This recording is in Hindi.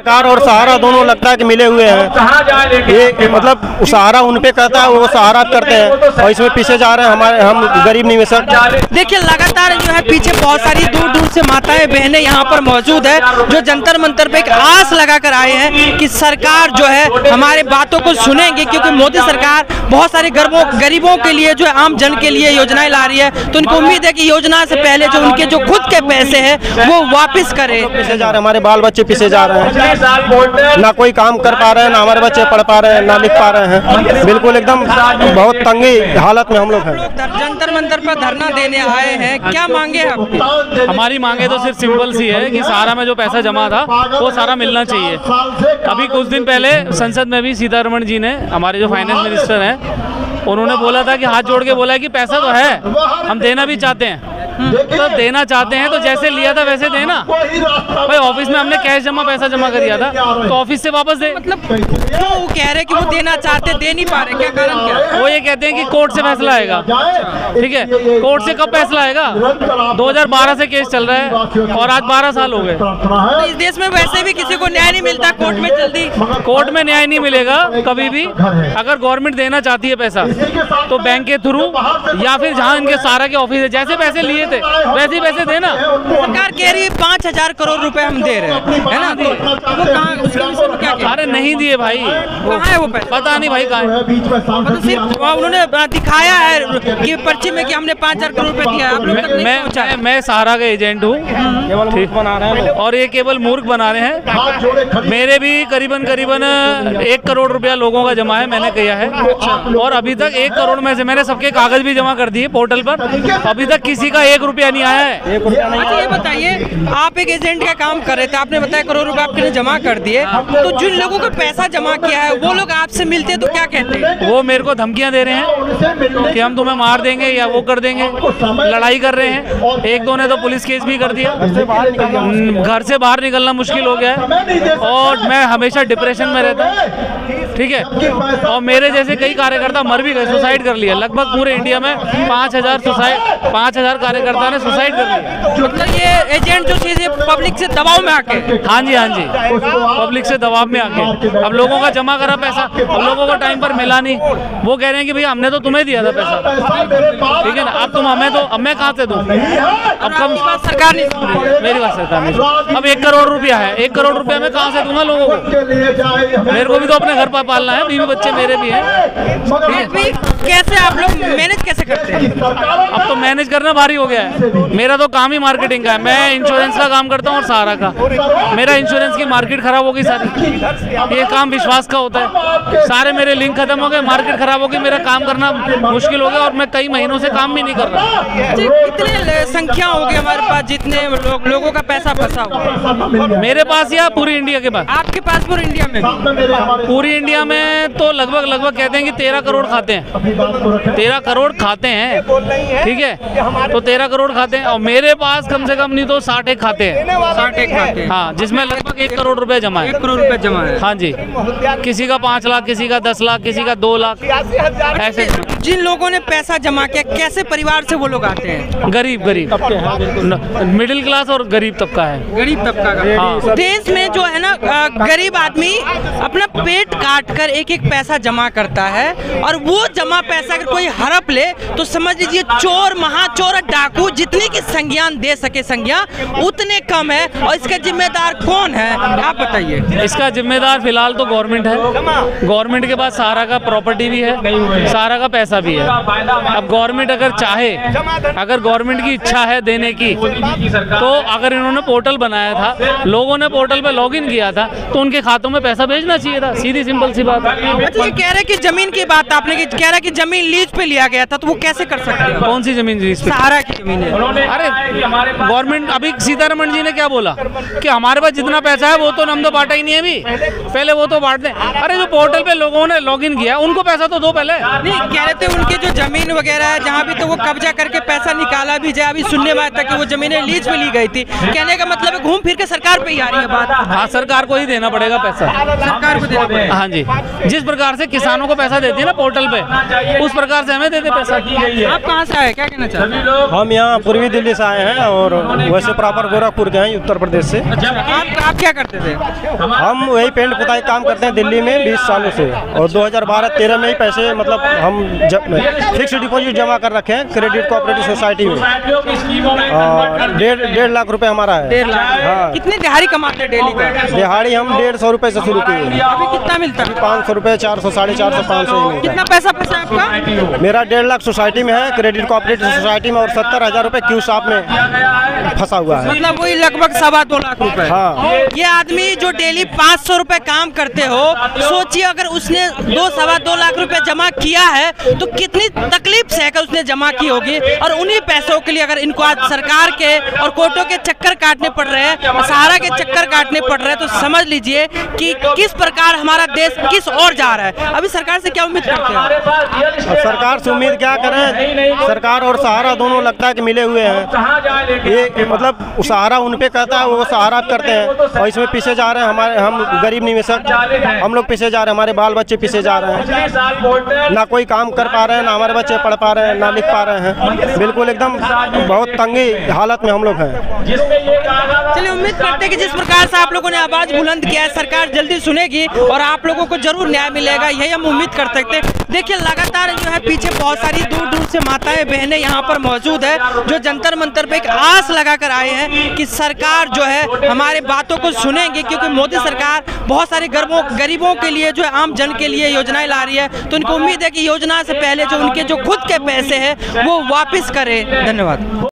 सरकार और सहारा दोनों लगता है कि मिले हुए हैं। ये मतलब सहारा उन पे करता है, वो सहारा करते हैं और इसमें पीछे जा रहे हैं हम गरीब निवेशक। देखिए लगातार जो है पीछे बहुत सारी दूर दूर से माताएं बहनें यहाँ पर मौजूद है, जो जंतर मंतर पे एक आस लगाकर आए हैं कि सरकार जो है हमारे बातों को सुनेंगे, क्योंकि मोदी सरकार बहुत सारे गरीबों के लिए जो है आम जन के लिए योजनाएं ला रही है। तो उनको उम्मीद है कि योजना से पहले जो उनके जो खुद के पैसे हैं वो वापिस करे। पीछे जा रहे हैं, हमारे बाल बच्चे पीछे जा रहे हैं, ना कोई काम कर पा रहे हैं, ना हमारे बच्चे पढ़ पा रहे हैं, ना लिख पा रहे हैं। बिल्कुल एकदम बहुत तंगी हालत में हम लोग हैं। जंतर मंतर पर धरना देने आए हैं, क्या मांगे हैं आपकी? हमारी मांगे तो सिर्फ सिंपल सी है कि सहारा में जो पैसा जमा था वो सारा मिलना चाहिए। अभी कुछ दिन पहले संसद में भी सीतारमण जी ने, हमारे जो फाइनेंस मिनिस्टर हैं, उन्होंने बोला था कि हाथ जोड़ के बोला है कि पैसा तो है, हम देना भी चाहते हैं। तो देना चाहते हैं तो जैसे लिया था वैसे देना भाई। ऑफिस में हमने कैश जमा पैसा जमा कर दिया था तो ऑफिस से वापस दे। मतलब क्यों वो कह रहे कि वो देना चाहते दे नहीं पा रहे, क्या कारण क्या है? वो ये कहते हैं कि कोर्ट से फैसला आएगा। ठीक है, कोर्ट से कब फैसला आएगा? 2012 से केस चल रहा है और आज 12 साल हो गए। तो इस देश में वैसे भी किसी को न्याय नहीं मिलता कोर्ट में जल्दी। कोर्ट में न्याय नहीं मिलेगा कभी भी। अगर गवर्नमेंट देना चाहती है पैसा तो बैंक के थ्रू या फिर जहाँ इनके सहारा के ऑफिस है, जैसे पैसे लिए थे वैसे ही पैसे देना। सरकार कह रही है 5,000 करोड़ रुपए हम दे रहे हैं, है ना? वो कहाँ, उसके विषय में क्या? अरे नहीं दिए भाई, कहाँ है वो पैसा? पता नहीं भाई कहाँ है। मतलब सिर्फ उन्होंने दिखाया है कि पर्ची में कि हमने 5,000 करोड़ रुपए दिया। आप लोग तक नहीं पहुंचा है। मैं सहारा का एजेंट हूँ और ये केवल मूर्ख बना रहे हैं। मेरे भी करीबन 1 करोड़ रुपया लोगों का जमा है, मैंने किया है। और अभी तक 1 करोड़ में से मैंने सबके कागज भी जमा कर दिए पोर्टल पर। अभी तक किसी का 1 रुपया नहीं आया है। अच्छा ये बताइए, आप एक एजेंट का काम कर रहे थे, आपने बताया करोड़ रुपए आपने जमा कर दिए, तो जिन लोगों को पैसा जमा किया है वो लोग आपसे मिलते हैं तो क्या कहते हैं? वो मेरे को धमकियां दे रहे हैं कि हम तुम्हें मार देंगे या वो कर देंगे, लड़ाई कर रहे हैं। एक दो ने तो पुलिस केस भी कर दिया। घर से बाहर निकलना मुश्किल हो गया है और मैं हमेशा डिप्रेशन में रहता हूँ। ठीक है, और मेरे जैसे कई कार्यकर्ता मर भी गए, सुसाइड कर लिया। लगभग पूरे इंडिया में 5,000 कार्यकर्ता ने सुसाइड कर लिया। मतलब ये एजेंट जो चीज पब्लिक से दबाव में आके? हाँ जी, पब्लिक से दबाव में आके। अब लोगों का जमा करा पैसा, अब लोगों को टाइम पर मिला नहीं। वो कह रहे हैं कि भैया हमने तो तुम्हें दिया था पैसा, ठीक है ना, अब तुम हमें तो, अब मैं कहाँ से दूं? अब कम सरकार नहीं, मेरी बात सरकार नहीं। अब 1 करोड़ रुपया है, 1 करोड़ रुपया मैं कहाँ से दूंगा लोगों को? मेरे को भी तो अपने घर पर पालना है, बीवी बच्चे मेरे भी हैं। कैसे आप लोग मैनेज कैसे करते हैं? अब तो मैनेज करना भारी हो गया है। मेरा तो काम ही मार्केटिंग का है। मैं इंश्योरेंस का काम करता हूँ और सहारा का। मेरा इंश्योरेंस की मार्केट खराब हो गई सारी। ये काम विश्वास का होता है। सारे मेरे लिंक खत्म हो गए, मार्केट खराब हो गई, मेरा काम करना मुश्किल हो गया और मैं कई महीनों से काम भी नहीं कर रहा। कितने संख्या हो गई हमारे पास जितने लोगों का पैसा फंसा हुआ? मेरे पास या पूरी इंडिया के पास? आपके पास पूरी इंडिया में? पूरी इंडिया में तो लगभग कहते हैं कि 13 करोड़ खाते हैं। 13 करोड़ खाते हैं, ठीक है, तो 13 करोड़ खाते हैं और मेरे पास कम से कम नहीं तो 60 खाते हैं। 60 खाते हैं, हाँ, जिसमें लगभग 1 करोड़ रुपए जमा है। 1 करोड़ रुपए जमा है? हाँ जी, किसी का 5 लाख, किसी का 10 लाख, किसी का 2 लाख, ऐसे। जिन लोगों ने पैसा जमा किया कैसे परिवार से वो लोग आते हैं? गरीब मिडिल क्लास और गरीब तबका है। गरीब तबका का? हाँ। देश में जो है ना गरीब आदमी अपना पेट काट कर एक पैसा जमा करता है और वो जमा पैसा अगर कोई हड़प ले तो समझ लीजिए चोर, महाचोर, डाकू जितने की संज्ञान दे सके संज्ञा उतने कम है। और इसका जिम्मेदार कौन है आप बताइए? इसका जिम्मेदार फिलहाल तो गवर्नमेंट है। गवर्नमेंट के पास सहारा का प्रॉपर्टी भी है, सहारा का पैसा भी है। अब गवर्नमेंट अगर चाहे, अगर गवर्नमेंट की इच्छा है देने की, तो अगर इन्होंने पोर्टल बनाया था, लोगों ने पोर्टल पे लॉगिन किया था, तो उनके खातों में पैसा भेजना चाहिए था। सीधी सिंपल सी बात है। अच्छा, ये कह रहे कि जमीन की बात आपने की, कह रहा कि जमीन लीज पे लिया गया था, तो वो कैसे कर सकते हैं? कौन सी जमीन लीज पे? सहारा की जमीन है। अरे गवर्नमेंट, अभी सीतारमण जी ने क्या बोला कि हमारे पास जितना पैसा है वो तो हम तो बांटा ही नहीं है, अभी पहले वो तो बांट दें। अरे जो पोर्टल पे लोगों ने लॉगिन किया उनको पैसा तो दो पहले। नहीं, कह रहे थे उनके जो जमीन वगैरह है जहाँ भी, तो वो कब्जा करके पैसा निकाला भी जाए। अभी सुनने में आया था कि वो जमीनें लीज पे ली गई थी। कहने का मतलब है घूम फिर के सरकार पे ही आ रही है बात। हाँ, सरकार को ही देना पड़ेगा पैसा, सरकार को देना पड़ेगा। हाँ जी, जिस प्रकार से किसानों को पैसा देती है ना पोर्टल पे, उस प्रकार से हमें दे दे पैसा। आप कहाँ से आए, क्या कहना चाहते हैं? हम यहाँ पूर्वी दिल्ली से आए हैं और वैसे प्रॉपर गोरखपुर के हैं, उत्तर प्रदेश से। आप क्या करते थे? हम वही पेंट पुताई काम करते हैं दिल्ली में 20 सालों से, और 2012-13 में ही पैसे मतलब हम फिक्स डिपॉजिट जमा कर रखे हैं क्रेडिट कोऑपरेटिव सोसाइटी में। 1.5 लाख रुपए हमारा है। 1.5 लाख। हाँ। कितनी दिहाड़ी कमाते हैं डेली का? दिहाड़ी हम 150 रुपए से शुरू किए हैं। अभी कितना मिलता है? 500 रुपए, 400, 450, 500 ही मिलता कितना पैसा है आपका? है। मेरा 1.5 लाख सोसाइटी में है, क्रेडिट कोऑपरेटिव सोसाइटी में, और 70,000 रुपए क्यू शॉप में फंसा हुआ है। मतलब वही लगभग 2.25 लाख रुपए। हाँ। ये आदमी जो डेली 500 रुपए काम करते हो, सोचिए अगर उसने 2-2.25 लाख रुपए जमा किया है तो कितनी तकलीफ सहकर उसने जमा की होगी। और उन्हीं पैसों के लिए अगर इनको आज सरकार के और कोर्टों के चक्कर काटने पड़ रहे हैं, सहारा के चक्कर काटने पड़ रहे हैं, तो समझ लीजिए कि किस प्रकार हमारा देश किस ओर जा रहा है। अभी सरकार से क्या उम्मीद करते हैं? सरकार से उम्मीद क्या करें, सरकार और सहारा दोनों लगता है कि मिले हुए हैं। ये मतलब सहारा उन पे कहता है, वो सहारा करते हैं, और इसमें पीछे जा रहे हैं हम गरीब निवेशक, हम लोग पीछे जा रहे हैं, हमारे बाल बच्चे पीछे जा रहे हैं, ना कोई काम कर पा रहे हैं, ना हमारे बच्चे पढ़ पा रहे हैं, ना लिख पा रहे हैं। बिल्कुल एकदम बहुत तंगी हालत में हम लोग हैं। चलिए, उम्मीद करते हैं कि जिस प्रकार से आप लोगों ने आवाज बुलंद किया है, सरकार जल्दी सुनेगी और आप लोगों को जरूर न्याय मिलेगा, यही हम उम्मीद कर सकते हैं। देखिए, लगातार जो है पीछे बहुत सारी दूर दूर से माताएं बहनें यहाँ पर मौजूद है, जो जंतर मंतर पे एक आस लगाकर आए हैं कि सरकार जो है हमारे बातों को सुनेंगे, क्योंकि मोदी सरकार बहुत सारे गरीबों के लिए जो है आम जन के लिए योजनाएं ला रही है। तो उनको उम्मीद है कि योजना से पहले जो उनके जो खुद के पैसे हैं वो वापस करें। धन्यवाद।